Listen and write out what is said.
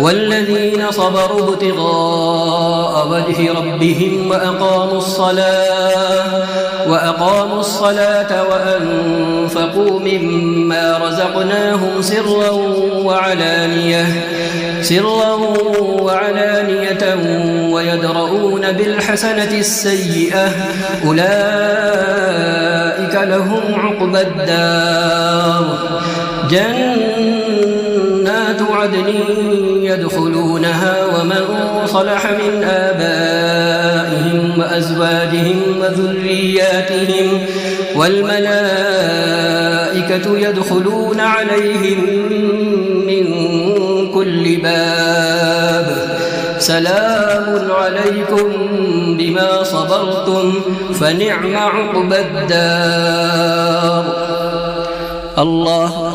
والذين صبروا ابتغاء وجه ربهم وأقاموا الصلاة وأنفقوا مما رزقناهم سرا وعلانية ويدرؤون بالحسنة السيئة أولئك لهم عقبى الدار جنات عدن يدخلونها ومن صلح من آبائهم وأزواجهم وذرياتهم والملائكة يدخلون عليهم من كل باب سلام عليكم بما صبرتم فنعم عقبى الدار. الله